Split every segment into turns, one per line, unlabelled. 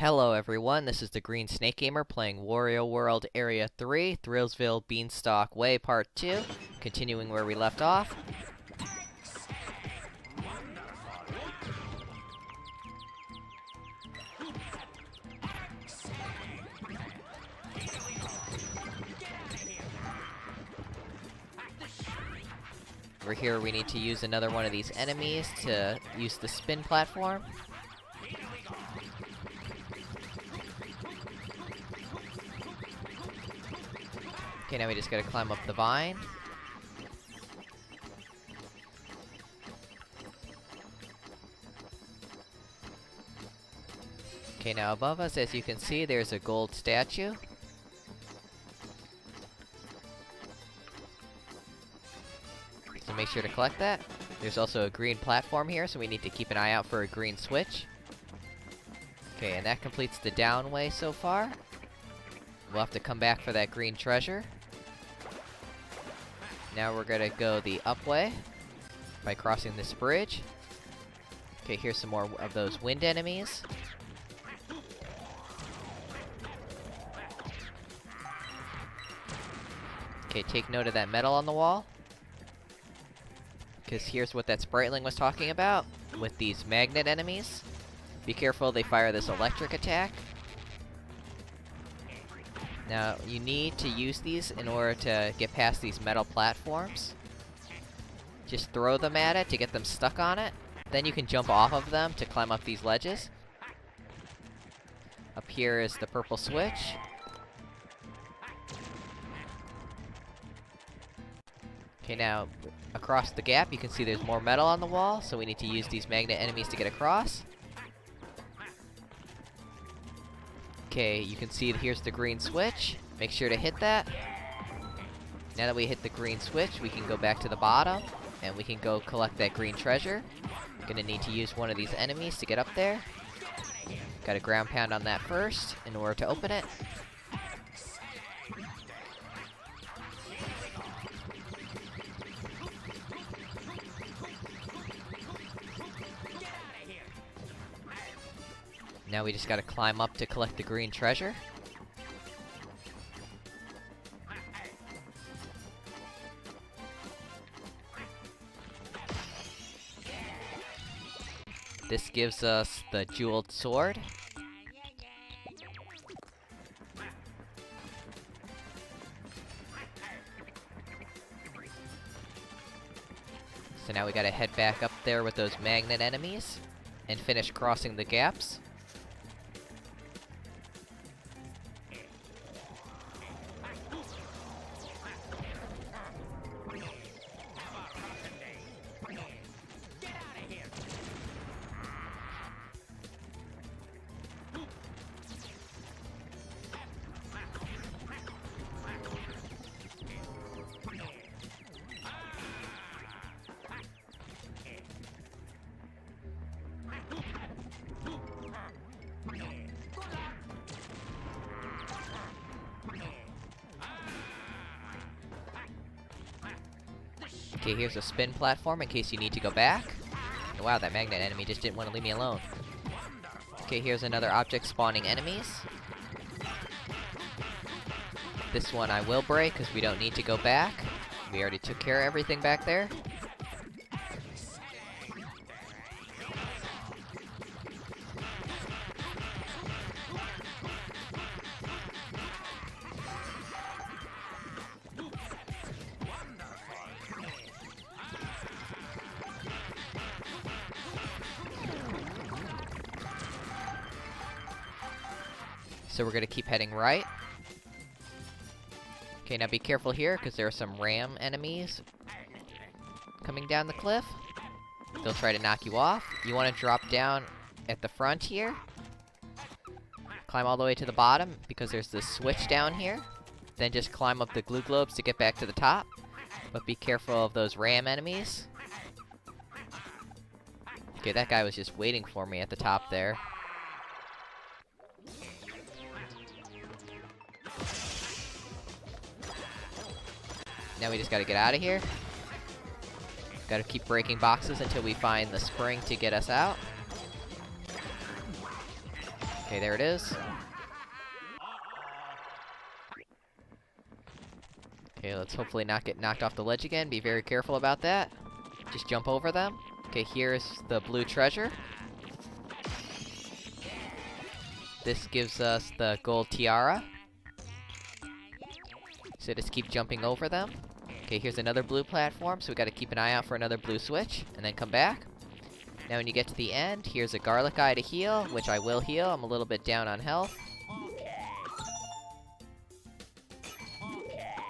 Hello everyone, this is the Green Snake Gamer playing Wario World Area 3, Thrillsville Beanstalk Way Part 2, continuing where we left off. Over here we need to use another one of these enemies to use the spin platform. Okay, now we just gotta climb up the vine. Okay, now above us, as you can see, there's a gold statue. So make sure to collect that. There's also a green platform here, so we need to keep an eye out for a green switch. Okay, and that completes the down way so far. We'll have to come back for that green treasure. Now we're gonna go the up way by crossing this bridge. Okay, here's some more of those wind enemies. Okay, take note of that metal on the wall, because here's what that spriteling was talking about with these magnet enemies. Be careful, they fire this electric attack. Now, you need to use these in order to get past these metal platforms. Just throw them at it to get them stuck on it. Then you can jump off of them to climb up these ledges. Up here is the purple switch. Okay, now, across the gap, you can see there's more metal on the wall, so we need to use these magnet enemies to get across. Okay, you can see here's the green switch. Make sure to hit that. Now that we hit the green switch, we can go back to the bottom, and we can go collect that green treasure. Gonna need to use one of these enemies to get up there. Gotta ground pound on that first, in order to open it. Now we just gotta climb up to collect the green treasure. This gives us the jeweled sword. So now we gotta head back up there with those magnet enemies and finish crossing the gaps. Okay, here's a spin platform in case you need to go back. Wow, that magnet enemy just didn't want to leave me alone. Okay, here's another object spawning enemies. This one I will break, because we don't need to go back. We already took care of everything back there. So we're gonna keep heading right. Okay, now be careful here, because there are some ram enemies coming down the cliff. They'll try to knock you off. You want to drop down at the front here. Climb all the way to the bottom, because there's this switch down here. Then just climb up the glue globes to get back to the top. But be careful of those ram enemies. Okay, that guy was just waiting for me at the top there. Now we just gotta get out of here. Gotta keep breaking boxes until we find the spring to get us out. Okay, there it is. Okay, let's hopefully not get knocked off the ledge again. Be very careful about that. Just jump over them. Okay, here's the blue treasure. This gives us the gold tiara. So just keep jumping over them. Okay, here's another blue platform, so we gotta keep an eye out for another blue switch, and then come back. Now when you get to the end, here's a garlic eye to heal, which I will heal. I'm a little bit down on health.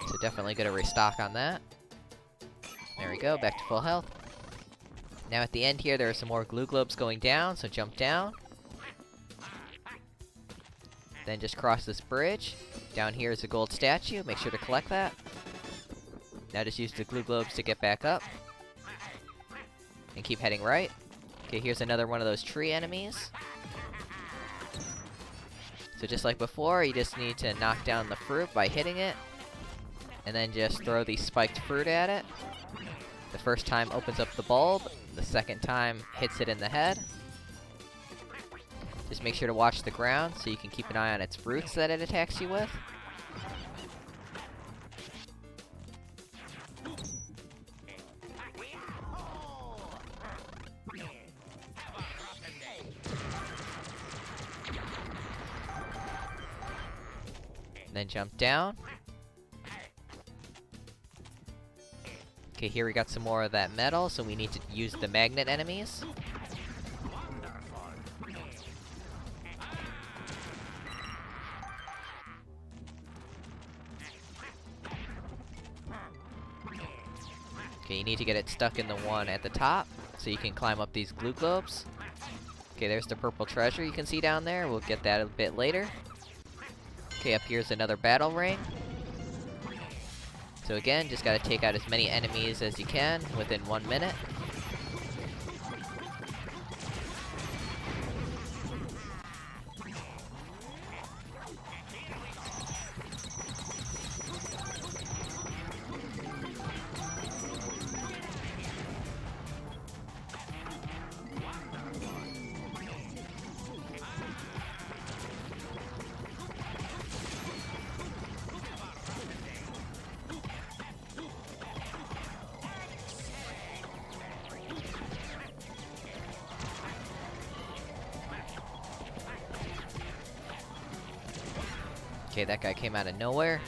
So definitely gonna restock on that. There we go, back to full health. Now at the end here, there are some more glue globes going down, so jump down. Then just cross this bridge. Down here is a gold statue, make sure to collect that. Now just use the glue globes to get back up. And keep heading right. Okay, here's another one of those tree enemies. So just like before, you just need to knock down the fruit by hitting it. And then just throw the spiked fruit at it. The first time opens up the bulb, the second time hits it in the head. Just make sure to watch the ground so you can keep an eye on its roots that it attacks you with. Then jump down. Okay, here we got some more of that metal, so we need to use the magnet enemies. Okay, you need to get it stuck in the one at the top, so you can climb up these glue globes. Okay, there's the purple treasure you can see down there. We'll get that a bit later. Okay, up here's another battle ring. So again, just gotta take out as many enemies as you can within 1 minute. Okay, that guy came out of nowhere.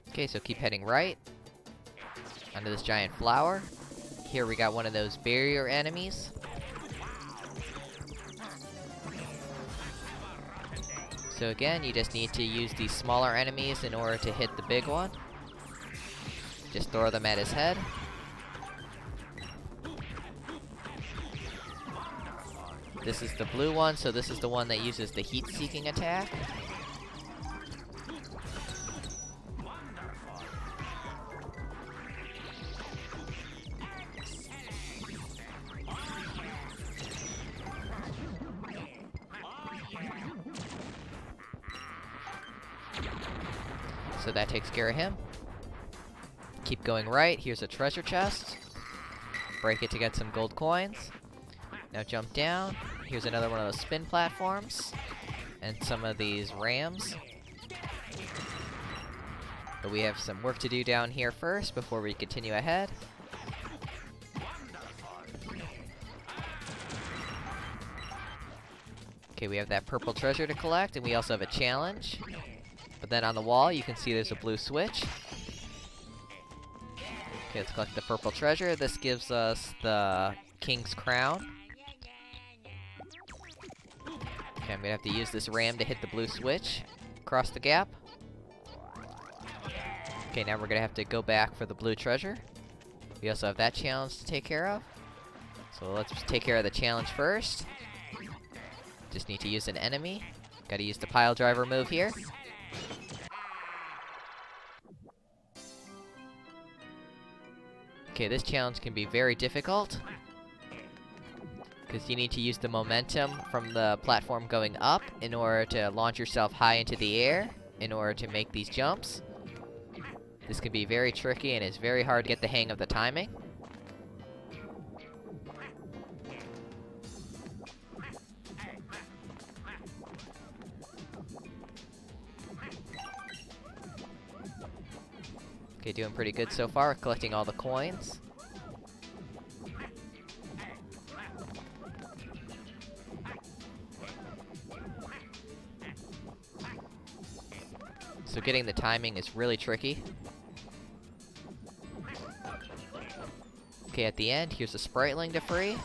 Okay, so keep heading right. Under this giant flower. Here we got one of those barrier enemies. So again, you just need to use these smaller enemies in order to hit the big one. Just throw them at his head. This is the blue one, so this is the one that uses the heat-seeking attack. So that takes care of him. Keep going right. Here's a treasure chest. Break it to get some gold coins. Now jump down. Here's another one of those spin platforms. And some of these rams. But we have some work to do down here first before we continue ahead. Okay, we have that purple treasure to collect, and we also have a challenge. But then on the wall, you can see there's a blue switch. Okay, let's collect the purple treasure. This gives us the king's crown. Okay, I'm gonna have to use this ram to hit the blue switch. Across the gap. Okay, now we're gonna have to go back for the blue treasure. We also have that challenge to take care of. So let's take care of the challenge first. Just need to use an enemy. Gotta use the pile driver move here. Okay, this challenge can be very difficult, because you need to use the momentum from the platform going up in order to launch yourself high into the air in order to make these jumps. This can be very tricky and it's very hard to get the hang of the timing. Okay, doing pretty good so far, collecting all the coins. So getting the timing is really tricky. Okay, at the end, here's a Spriteling to free.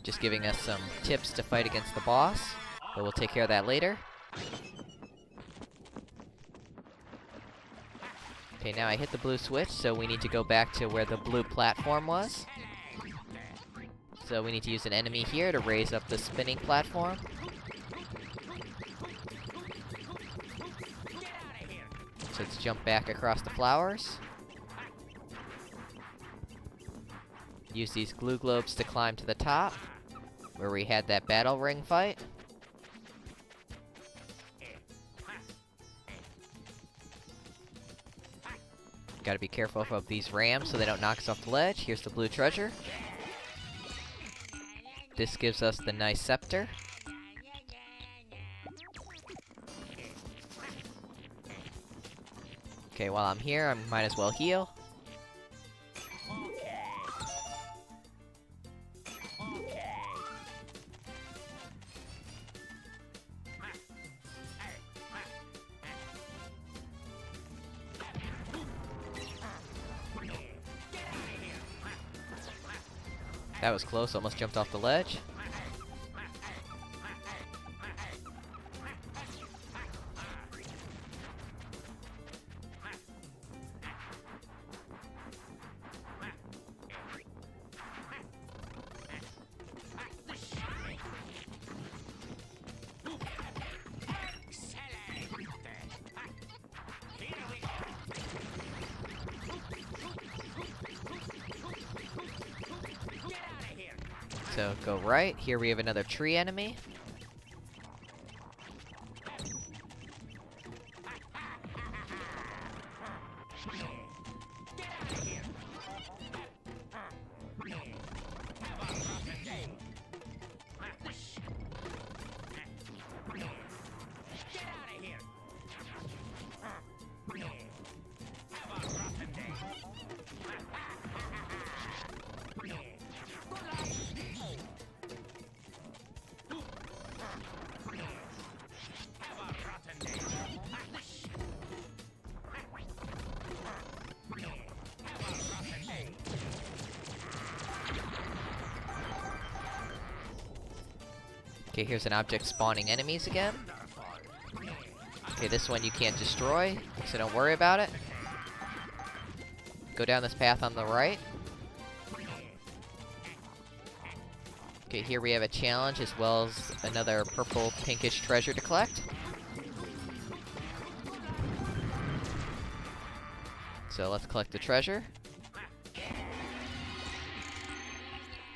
Just giving us some tips to fight against the boss, but we'll take care of that later. Okay, now I hit the blue switch, so we need to go back to where the blue platform was. So we need to use an enemy here to raise up the spinning platform. So let's jump back across the flowers. Use these glue globes to climb to the top, where we had that battle ring fight. Gotta be careful of these rams so they don't knock us off the ledge. Here's the blue treasure. This gives us the nice scepter. Okay, while I'm here, I might as well heal. That was close, almost jumped off the ledge. So go right. Here we have another tree enemy. Okay, here's an object spawning enemies again. Okay, this one you can't destroy, so don't worry about it. Go down this path on the right. Okay, here we have a challenge as well as another purple pinkish treasure to collect. So let's collect the treasure.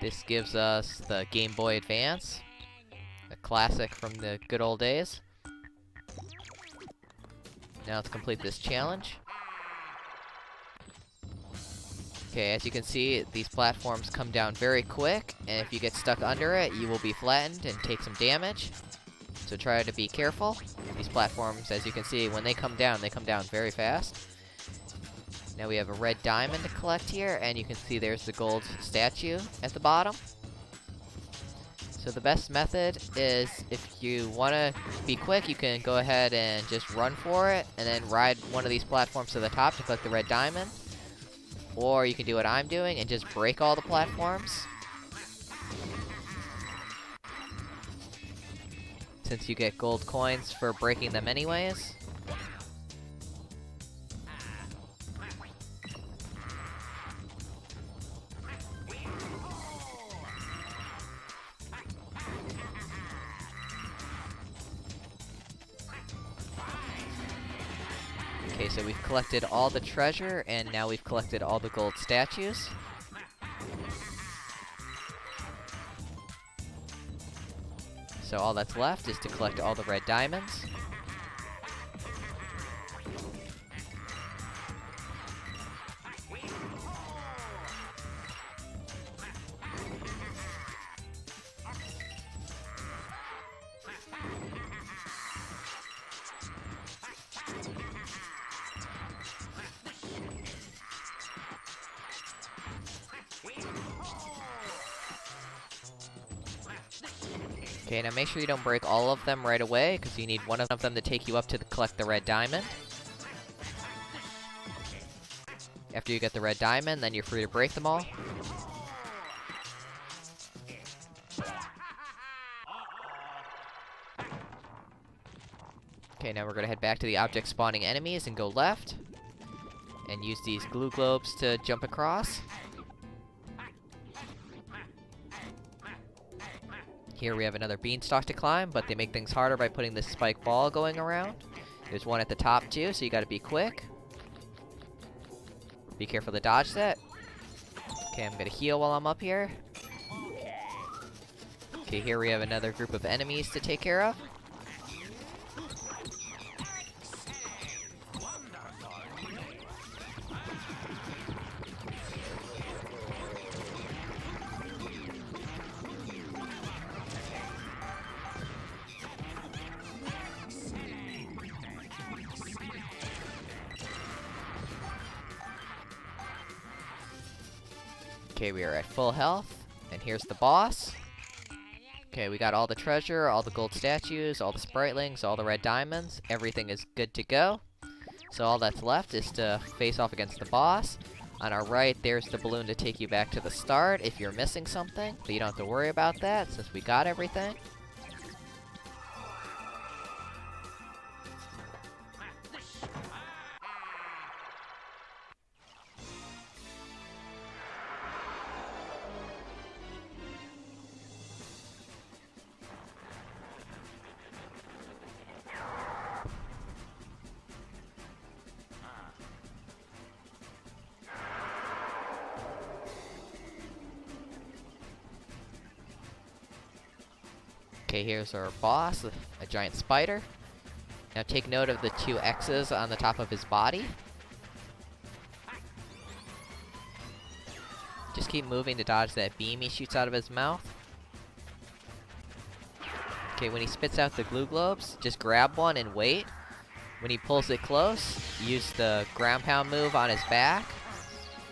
This gives us the Game Boy Advance. A classic from the good old days. Now let's complete this challenge. Okay, as you can see, these platforms come down very quick, and if you get stuck under it, you will be flattened and take some damage. So try to be careful. These platforms, as you can see, when they come down very fast. Now we have a red diamond to collect here, and you can see there's the gold statue at the bottom. So the best method is, if you want to be quick, you can go ahead and just run for it, and then ride one of these platforms to the top to collect the red diamond. Or you can do what I'm doing and just break all the platforms, since you get gold coins for breaking them anyways. Okay, so we've collected all the treasure, and now we've collected all the gold statues. So all that's left is to collect all the red diamonds. Okay, now make sure you don't break all of them right away, because you need one of them to take you up to collect the red diamond. After you get the red diamond, then you're free to break them all. Okay, now we're gonna head back to the object spawning enemies and go left. And use these glue globes to jump across. Here we have another beanstalk to climb, but they make things harder by putting this spike ball going around. There's one at the top too, so you gotta be quick. Be careful to dodge that. Okay, I'm gonna heal while I'm up here. Okay, here we have another group of enemies to take care of. Okay, we are at full health, and here's the boss. Okay, we got all the treasure, all the gold statues, all the spritlings, all the red diamonds. Everything is good to go. So all that's left is to face off against the boss. On our right, there's the balloon to take you back to the start if you're missing something, but you don't have to worry about that since we got everything. Okay, here's our boss, a giant spider. Now take note of the two X's on the top of his body. Just keep moving to dodge that beam he shoots out of his mouth. Okay, when he spits out the glue globes, just grab one and wait. When he pulls it close, use the ground pound move on his back,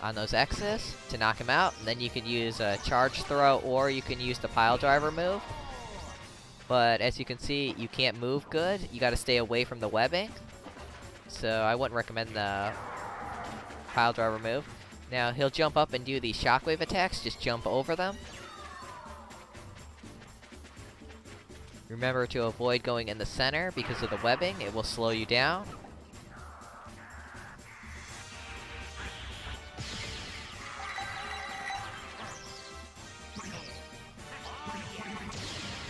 on those X's, to knock him out. And then you can use a charge throw, or you can use the pile driver move. But as you can see, you can't move good. You gotta stay away from the webbing. So I wouldn't recommend the pile driver move. Now he'll jump up and do these shockwave attacks. Just jump over them. Remember to avoid going in the center because of the webbing. It will slow you down.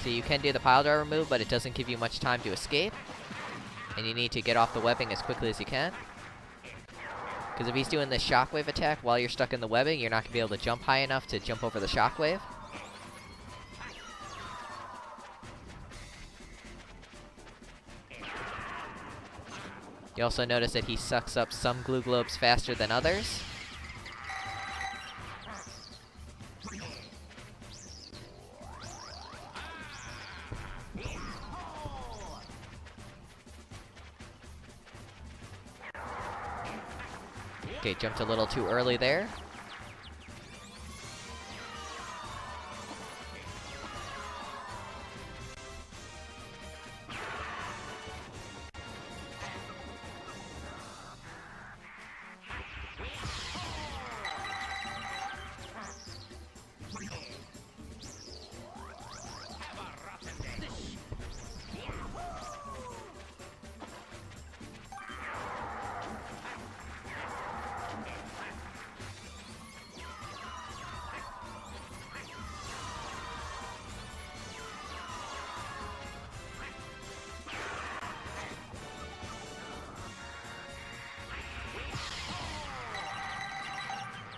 So you can do the pile driver move, but it doesn't give you much time to escape. And you need to get off the webbing as quickly as you can. Because if he's doing this shockwave attack while you're stuck in the webbing, you're not going to be able to jump high enough to jump over the shockwave. You also notice that he sucks up some glue globes faster than others. Okay, jumped a little too early there.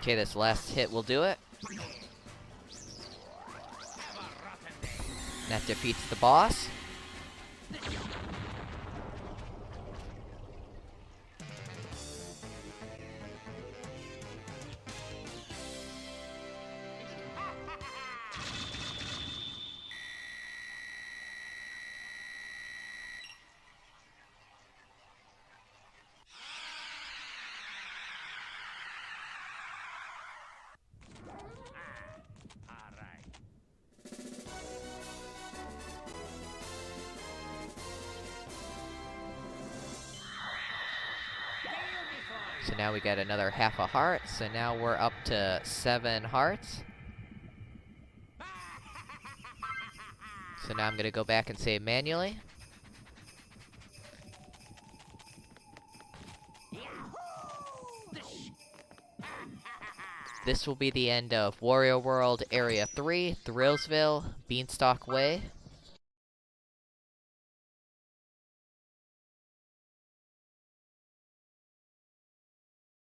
Okay, this last hit will do it. That defeats the boss. So now we got another half a heart, so now we're up to 7 hearts. So now I'm gonna go back and save manually. This will be the end of Wario World Area 3, Thrillsville, Beanstalk Way.